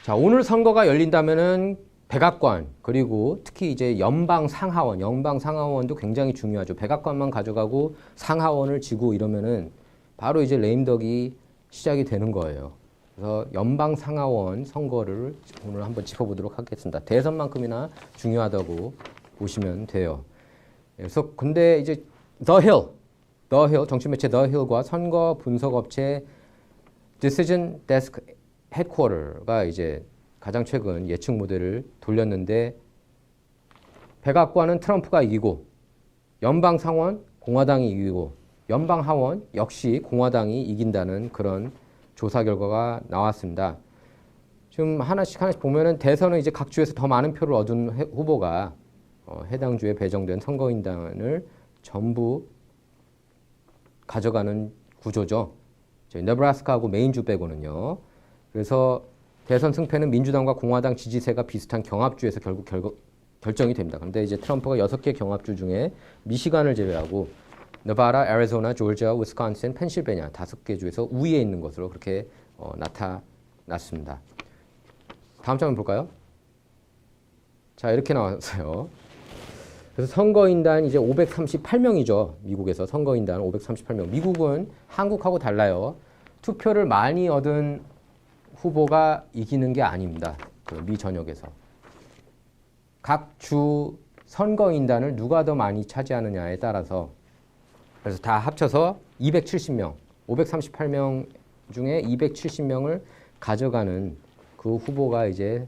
자, 오늘 선거가 열린다면은 백악관 그리고 특히 이제 연방 상하원도 굉장히 중요하죠. 백악관만 가져가고 상하원을 지고 이러면은 바로 이제 레임덕이 시작이 되는 거예요. 그래서 연방 상하원 선거를 오늘 한번 짚어보도록 하겠습니다. 대선만큼이나 중요하다고 보시면 돼요. 그래서 근데 이제 The Hill 정치 매체 The Hill과 선거 분석 업체 Decision Desk Headquarter가 이제 가장 최근 예측 모델을 돌렸는데 백악관은 트럼프가 이기고 연방 상원 공화당이 이기고 연방 하원 역시 공화당이 이긴다는 그런 조사 결과가 나왔습니다. 지금 하나씩 보면은 대선은 이제 각 주에서 더 많은 표를 얻은 후보가 해당 주에 배정된 선거인단을 전부 가져가는 구조죠. 저희 네브라스카하고 메인주 빼고는요. 그래서 대선 승패는 민주당과 공화당 지지세가 비슷한 경합주에서 결국 결정이 됩니다. 그런데 이제 트럼프가 6개 경합주 중에 미시간을 제외하고 네바다, 애리조나, 조지아, 위스콘신, 펜실베니아 5개 주에서 우위에 있는 것으로 그렇게 나타났습니다. 다음 장면 볼까요? 자, 이렇게 나왔어요. 그래서 선거인단 이제 538명이죠. 미국에서 선거인단 538명. 미국은 한국하고 달라요. 투표를 많이 얻은 후보가 이기는 게 아닙니다. 그 미 전역에서. 각 주 선거인단을 누가 더 많이 차지하느냐에 따라서 그래서 다 합쳐서 270명, 538명 중에 270명을 가져가는 그 후보가 이제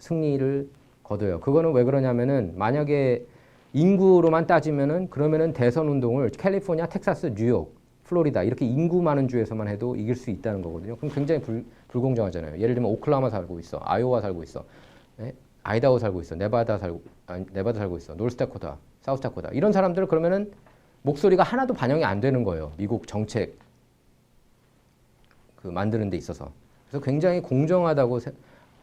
승리를 거둬요. 그거는 왜 그러냐면은 만약에 인구로만 따지면은 그러면은 대선 운동을 캘리포니아, 텍사스, 뉴욕, 플로리다 이렇게 인구 많은 주에서만 해도 이길 수 있다는 거거든요. 그럼 굉장히 불공정하잖아요. 예를 들면 오클라호마 살고 있어, 아이오와 살고 있어, 네? 아이다호 살고 있어, 네바다 살고 있어, 노스다코타, 사우스다코타 이런 사람들 그러면은 목소리가 하나도 반영이 안 되는 거예요. 미국 정책 그 만드는 데 있어서. 그래서 굉장히 공정하다고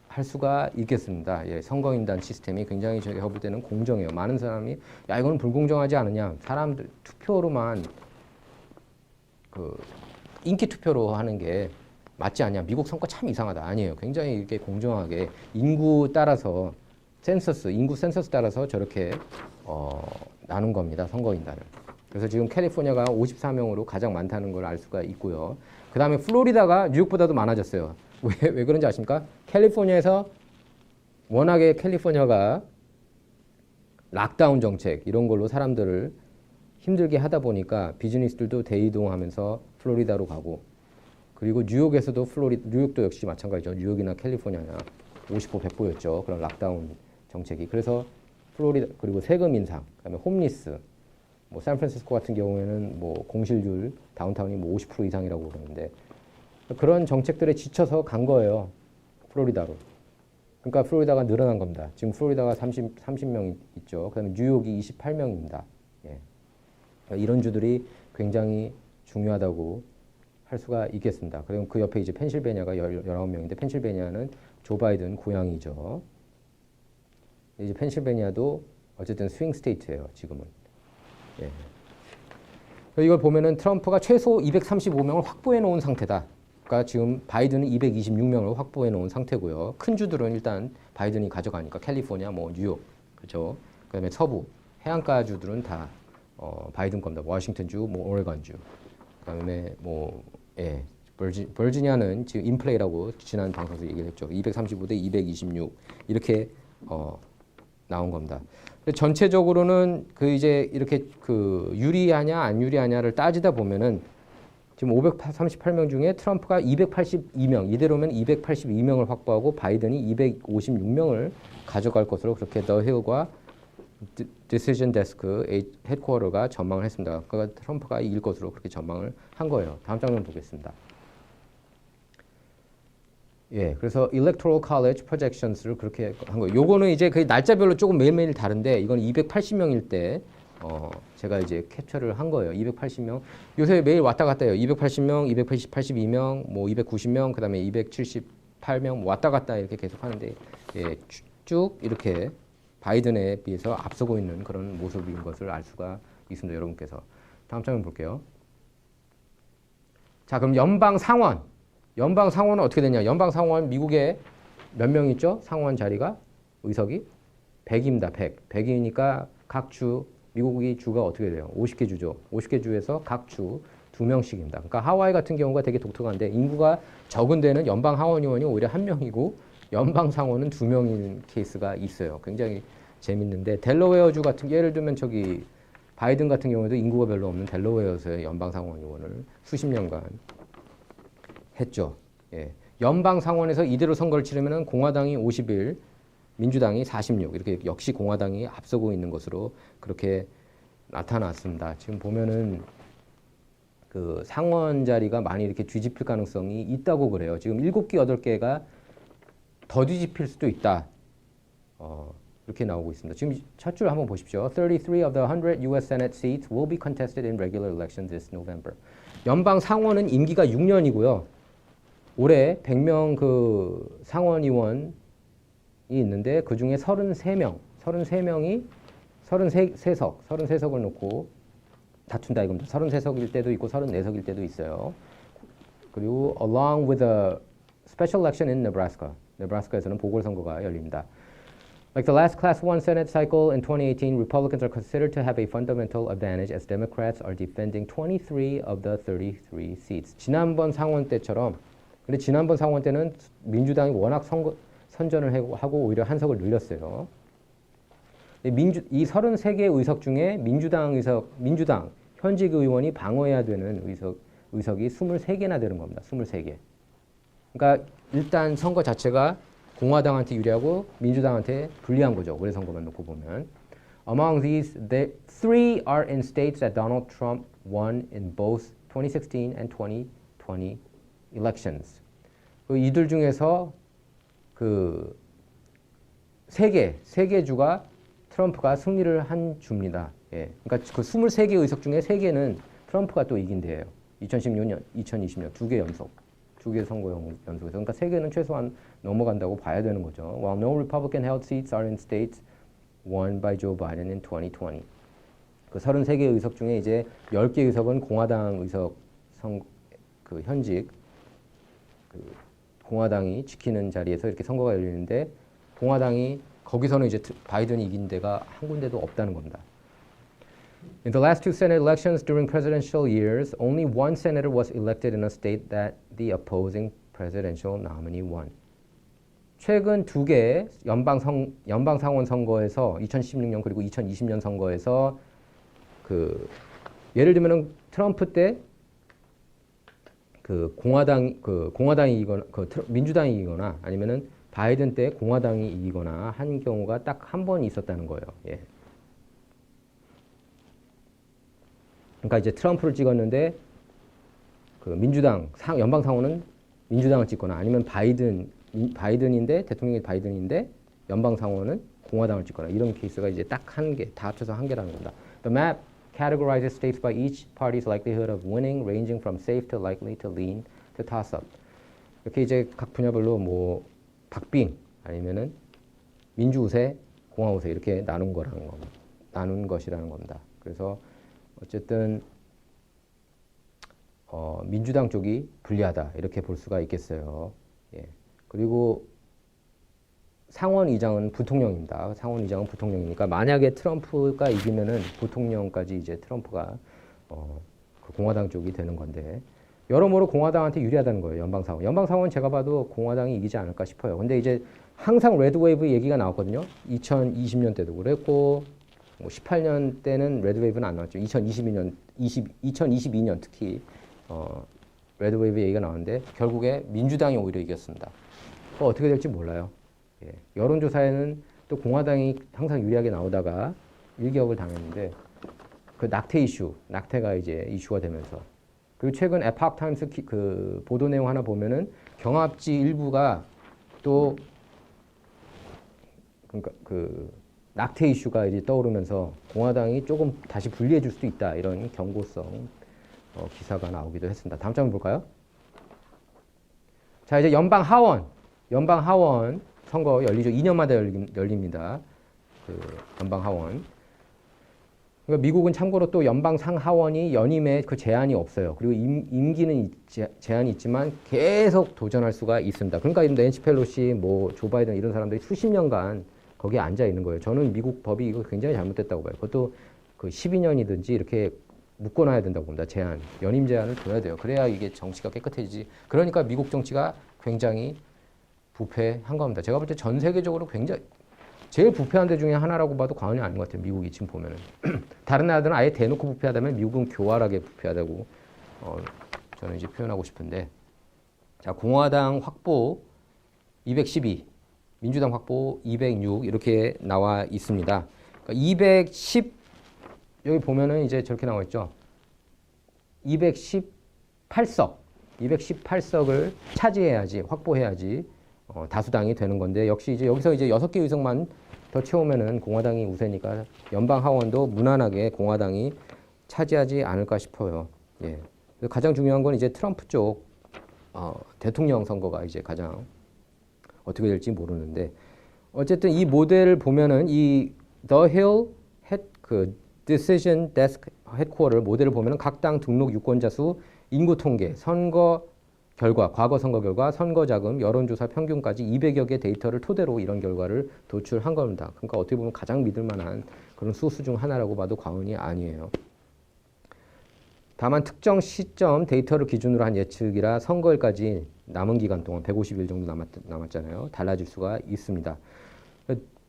할 수가 있겠습니다. 예, 선거인단 시스템이 굉장히 제가 볼 때는 공정해요. 많은 사람이 야 이거는 불공정하지 않느냐. 사람들 투표로만 그 인기 투표로 하는 게 맞지 않냐. 미국 선거 참 이상하다. 아니에요. 굉장히 이렇게 공정하게 인구 따라서 인구 센서스 따라서 저렇게 나눈 겁니다. 선거인단을. 그래서 지금 캘리포니아가 54명으로 가장 많다는 걸 알 수가 있고요. 그 다음에 플로리다가 뉴욕보다도 많아졌어요. 왜 그런지 아십니까? 캘리포니아에서 워낙에 캘리포니아가 락다운 정책 이런 걸로 사람들을 힘들게 하다 보니까 비즈니스들도 대이동하면서 플로리다로 가고 그리고 뉴욕에서도 뉴욕도 역시 마찬가지죠. 뉴욕이나 캘리포니아나 50보 100보였죠. 그런 락다운 정책이. 그래서 플로리다 그리고 세금 인상, 그다음에 홈리스, 뭐 샌프란시스코 같은 경우에는 뭐 공실률 다운타운이 뭐 50% 이상이라고 그러는데 그런 정책들에 지쳐서 간 거예요. 플로리다로. 그러니까 플로리다가 늘어난 겁니다. 지금 플로리다가 30명 있죠. 그다음에 뉴욕이 28명입니다. 예. 이런 주들이 굉장히 중요하다고 할 수가 있겠습니다. 그리고 그 옆에 이제 펜실베니아가 19명인데 펜실베니아는 조 바이든 고향이죠. 이제 펜실베니아도 어쨌든 스윙 스테이트예요. 지금은. 예. 이걸 보면은 트럼프가 최소 235명을 확보해 놓은 상태다. 그러니까 지금 바이든은 226명을 확보해 놓은 상태고요. 큰 주들은 일단 바이든이 가져가니까 캘리포니아, 뭐 뉴욕, 그렇죠. 그다음에 서부 해안가 주들은 다 바이든 겁니다. 워싱턴주, 뭐 오레곤주. 그다음에 뭐 버지니아는 지금 인플레이라고 지난 방송에서 얘기를 했죠. 235대 226 이렇게 나온 겁니다. 전체적으로는 그 이제 이렇게 그 유리하냐 안 유리하냐를 따지다 보면은 지금 538명 중에 트럼프가 282명, 이대로면 282명을 확보하고 바이든이 256명을 가져갈 것으로 그렇게 더 힐과 디시전 데스크 헤드쿼터가 전망을 했습니다. 그러니까 트럼프가 이길 것으로 그렇게 전망을 한 거예요. 다음 장면 보겠습니다. 예, 그래서 Electoral College Projections를 그렇게 한 거예요. 요거는 이제 그 날짜별로 조금 매일매일 다른데 이건 280명일 때 제가 이제 캡처를 한 거예요. 280명. 요새 매일 왔다 갔다 해요. 280명, 282명, 뭐 290명, 그다음에 278명 왔다 갔다 이렇게 계속 하는데 예, 쭉 이렇게 바이든에 비해서 앞서고 있는 그런 모습인 것을 알 수가 있습니다. 여러분께서. 다음 장면 볼게요. 자, 그럼 연방 상원은 어떻게 되냐? 연방 상원 미국의 몇 명 있죠? 상원 자리가 의석이 100입니다. 100. 100이니까 각 주 미국이 주가 어떻게 돼요? 50개 주죠. 50개 주에서 각 주 2명씩입니다. 그러니까 하와이 같은 경우가 되게 독특한데 인구가 적은 데는 연방 하원 의원이 오히려 1명이고 연방 상원은 2명인 케이스가 있어요. 굉장히 재밌는데 델러웨어주 같은 예를 들면 저기 바이든 같은 경우에도 인구가 별로 없는 델러웨어에서의 연방 상원 의원을 수십 년간 했죠. 예. 연방 상원에서 이대로 선거를 치르면 공화당이 51, 민주당이 46 이렇게 역시 공화당이 앞서고 있는 것으로 그렇게 나타났습니다. 지금 보면은 그 상원 자리가 많이 이렇게 뒤집힐 가능성이 있다고 그래요. 지금 7개, 8개가 더 뒤집힐 수도 있다. 이렇게 나오고 있습니다. 지금 첫 줄 한번 보십시오. 33 of the 100 U.S. Senate seats will be contested in regular elections this November. 연방 상원은 임기가 6년이고요. 올해 100명 그 상원 의원이 있는데 그 중에 33명이 33석을 놓고 다툰다 이겁니다. 33석일 때도 있고 34석일 때도 있어요. 그리고 along with a special election in Nebraska. 네브라스카에서는 보궐선거가 열립니다. Like the last Class 1 Senate cycle in 2018, Republicans are considered to have a fundamental advantage as Democrats are defending 23 of the 33 seats. 지난번 상원 때처럼 근데 지난번 상원 때는 민주당이 워낙 선전을 하고 오히려 한 석을 늘렸어요. 이 33개 의석 중에 민주당 현직 의원이 방어해야 되는 의석이 23개나 되는 겁니다. 23개. 그러니까 일단 선거 자체가 공화당한테 유리하고 민주당한테 불리한 거죠. 올해 선거만 놓고 보면. Among these, the three are in states that Donald Trump won in both 2016 and 2020 elections. 이들 중에서 그 세 개 주가 트럼프가 승리를 한 주입니다. 예. 그러니까 그 23개 의석 중에 3개는 트럼프가 또 이긴 데예요. 2016년, 2020년 2개 연속. 2개 선거 연속에서. 그러니까 3개는 최소한 넘어간다고 봐야 되는 거죠. While no Republican held seats are in states won by Joe Biden in 2020. 그 33개 의석 중에 이제 10개 의석은 공화당 의석 그 현직 그 공화당이 지키는 자리에서 이렇게 선거가 열리는데 공화당이 거기서는 이제 바이든이 이긴 데가 한 군데도 없다는 겁니다. In the last two Senate elections during presidential years, only one senator was elected in a state that the opposing presidential nominee won. 최근 2개 연방 상원 선거에서 2016년 그리고 2020년 선거에서 그 예를 들면은 트럼프 때 그 공화당이 이기거나 민주당이 이기거나 아니면은 바이든 때 공화당이 이기거나 한 경우가 딱 한 번 있었다는 거예요. 예. 그러니까 이제 트럼프를 찍었는데 그 민주당 연방 상원은 민주당을 찍거나 아니면 바이든인데 대통령이 바이든인데 연방 상원은 공화당을 찍거나 이런 케이스가 이제 딱 한 개, 다 합쳐서 한 개라는 겁니다. The map categorizes states by each party's likelihood of winning, ranging from safe to likely to lean to toss-up. 이렇게 이제 각 분야별로 뭐 박빙 아니면은 민주 우세, 공화 우세 이렇게 나눈 것이라는 겁니다. 그래서 어쨌든 민주당 쪽이 불리하다 이렇게 볼 수가 있겠어요. 예. 그리고 상원의장은 부통령입니다. 상원의장은 부통령이니까 만약에 트럼프가 이기면은 부통령까지 이제 트럼프가 그 공화당 쪽이 되는 건데 여러모로 공화당한테 유리하다는 거예요. 연방상원. 연방상원 제가 봐도 공화당이 이기지 않을까 싶어요. 근데 이제 항상 레드웨이브 얘기가 나왔거든요. 2020년 때도 그랬고 뭐 18년 때는 레드웨이브는 안 나왔죠. 2022년 특히 레드웨이브 얘기가 나왔는데 결국에 민주당이 오히려 이겼습니다. 어떻게 될지 몰라요. 예. 여론조사에는 또 공화당이 항상 유리하게 나오다가 일격을 당했는데 그 낙태가 이제 이슈가 되면서 그리고 최근 에팍 타임스 그 보도 내용 하나 보면은 경합지 일부가 또 그러니까 그 낙태 이슈가 이제 떠오르면서 공화당이 조금 다시 불리해 줄 수도 있다 이런 경고성 기사가 나오기도 했습니다. 다음 장 볼까요? 자 이제 연방 하원 선거 열리죠. 2년마다 열립니다. 그 연방 하원. 그러니까 미국은 참고로 또 연방 상하원이 연임에 그 제한이 없어요. 그리고 임기는 제한이 있지만 계속 도전할 수가 있습니다. 그러니까 낸시 펠로시, 뭐 조 바이든 이런 사람들이 수십 년간 거기에 앉아 있는 거예요. 저는 미국 법이 이거 굉장히 잘못됐다고 봐요. 그것도 그 12년이든지 이렇게 묶어놔야 된다고 봅니다. 제한, 연임 제한을 둬야 돼요. 그래야 이게 정치가 깨끗해지지. 그러니까 미국 정치가 굉장히 부패한 겁니다. 제가 볼 때 전 세계적으로 굉장히 제일 부패한 데 중에 하나라고 봐도 과언이 아닌 것 같아요. 미국이 지금 보면은. 다른 나라들은 아예 대놓고 부패하다면 미국은 교활하게 부패하다고 저는 이제 표현하고 싶은데. 자, 공화당 확보 212, 민주당 확보 206 이렇게 나와 있습니다. 그러니까 210 여기 보면은 이제 저렇게 나와 있죠. 218석을 차지해야지, 확보해야지 다수당이 되는 건데 역시 이제 여기서 이제 6개 의석만 더 채우면은 공화당이 우세니까 연방 하원도 무난하게 공화당이 차지하지 않을까 싶어요. 예. 가장 중요한 건 이제 트럼프 쪽 대통령 선거가 이제 가장 어떻게 될지 모르는데 어쨌든 이 모델을 보면은 이 The Hill 그 Decision Desk Headquarter 모델을 보면은 각 당 등록 유권자 수, 인구 통계, 선거 결과, 과거 선거 결과, 선거 자금, 여론조사 평균까지 200여 개 데이터를 토대로 이런 결과를 도출한 겁니다. 그러니까 어떻게 보면 가장 믿을 만한 그런 소스 중 하나라고 봐도 과언이 아니에요. 다만 특정 시점 데이터를 기준으로 한 예측이라 선거일까지 남은 기간 동안 150일 정도 남았잖아요. 달라질 수가 있습니다.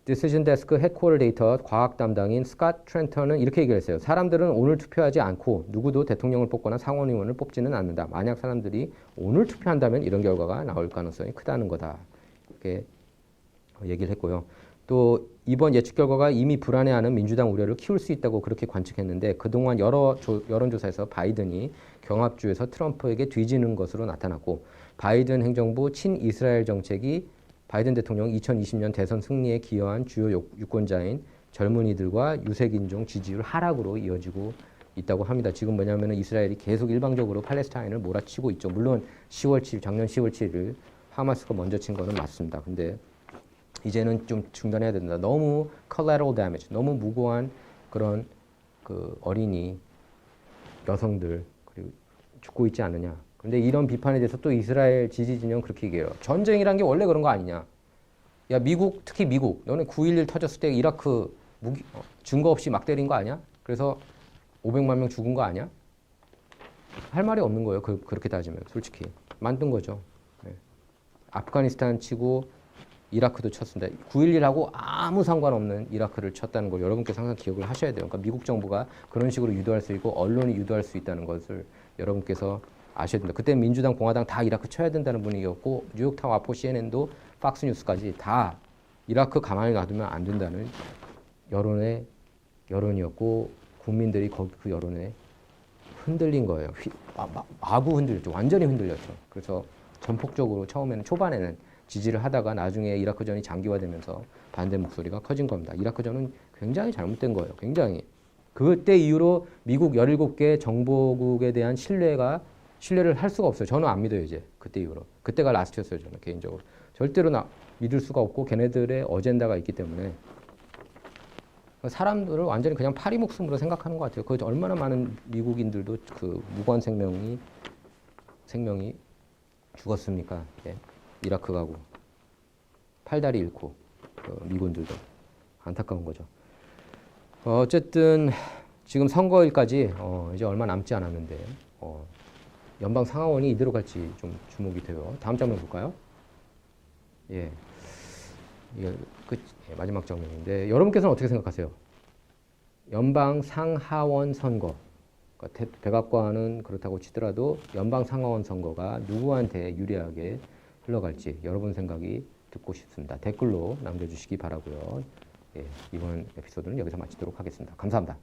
디시전 데스크 헤드쿼터 데이터 과학 담당인 스캇 트렌턴은 이렇게 얘기를 했어요. 사람들은 오늘 투표하지 않고 누구도 대통령을 뽑거나 상원의원을 뽑지는 않는다. 만약 사람들이 오늘 투표한다면 이런 결과가 나올 가능성이 크다는 거다. 이렇게 얘기를 했고요. 또 이번 예측 결과가 이미 불안해하는 민주당 우려를 키울 수 있다고 그렇게 관측했는데 그동안 여러 여론조사에서 바이든이 경합주에서 트럼프에게 뒤지는 것으로 나타났고 바이든 행정부 친이스라엘 정책이 바이든 대통령 2020년 대선 승리에 기여한 주요 유권자인 젊은이들과 유색인종 지지율 하락으로 이어지고 있다고 합니다. 지금 뭐냐면 이스라엘이 계속 일방적으로 팔레스타인을 몰아치고 있죠. 물론 10월 7일, 작년 10월 7일 하마스가 먼저 친 거는 맞습니다. 근데 이제는 좀 중단해야 된다. 너무 collateral damage, 너무 무고한 그런 그 어린이, 여성들 그리고 죽고 있지 않느냐. 근데 이런 비판에 대해서 또 이스라엘 지지 진영 그렇게 얘기해요. 전쟁이란 게 원래 그런 거 아니냐. 야 미국, 특히 미국, 너네 9.11 터졌을 때 이라크 증거 없이 막 때린 거 아니야? 그래서 500만 명 죽은 거 아니야? 할 말이 없는 거예요. 그렇게 따지면 솔직히 만든 거죠. 네. 아프가니스탄 치고 이라크도 쳤습니다. 9.11하고 아무 상관없는 이라크를 쳤다는 걸 여러분께서 항상 기억을 하셔야 돼요. 그러니까 미국 정부가 그런 식으로 유도할 수 있고 언론이 유도할 수 있다는 것을 여러분께서 아셔야 된다. 그때 민주당, 공화당 다 이라크 쳐야 된다는 분위기였고 뉴욕타임 와포, CNN도 팍스뉴스까지 다 이라크 가만히 놔두면 안 된다는 여론이었고 국민들이 그 여론에 흔들린 거예요. 마구 흔들렸죠. 완전히 흔들렸죠. 그래서 전폭적으로 처음에는 초반에는 지지를 하다가 나중에 이라크전이 장기화되면서 반대 목소리가 커진 겁니다. 이라크전은 굉장히 잘못된 거예요. 굉장히. 그때 이후로 미국 17개 정보국에 대한 신뢰를 할 수가 없어요. 저는 안 믿어요, 이제. 그때 이후로. 그때가 라스트였어요, 저는 개인적으로. 절대로 믿을 수가 없고 걔네들의 어젠다가 있기 때문에 사람들을 완전히 그냥 파리 목숨으로 생각하는 것 같아요. 그 얼마나 많은 미국인들도 그 무고한 생명이 죽었습니까? 예. 이라크 가고 팔다리 잃고 미군들도 안타까운 거죠. 어쨌든 지금 선거일까지 이제 얼마 남지 않았는데 연방 상하원이 이대로 갈지 좀 주목이 돼요. 다음 장면 볼까요? 예, 이게 마지막 장면인데 여러분께서는 어떻게 생각하세요? 연방 상하원 선거, 그러니까 백악관은 그렇다고 치더라도 연방 상하원 선거가 누구한테 유리하게 흘러갈지 여러분 생각이 듣고 싶습니다. 댓글로 남겨주시기 바라고요. 예, 이번 에피소드는 여기서 마치도록 하겠습니다. 감사합니다.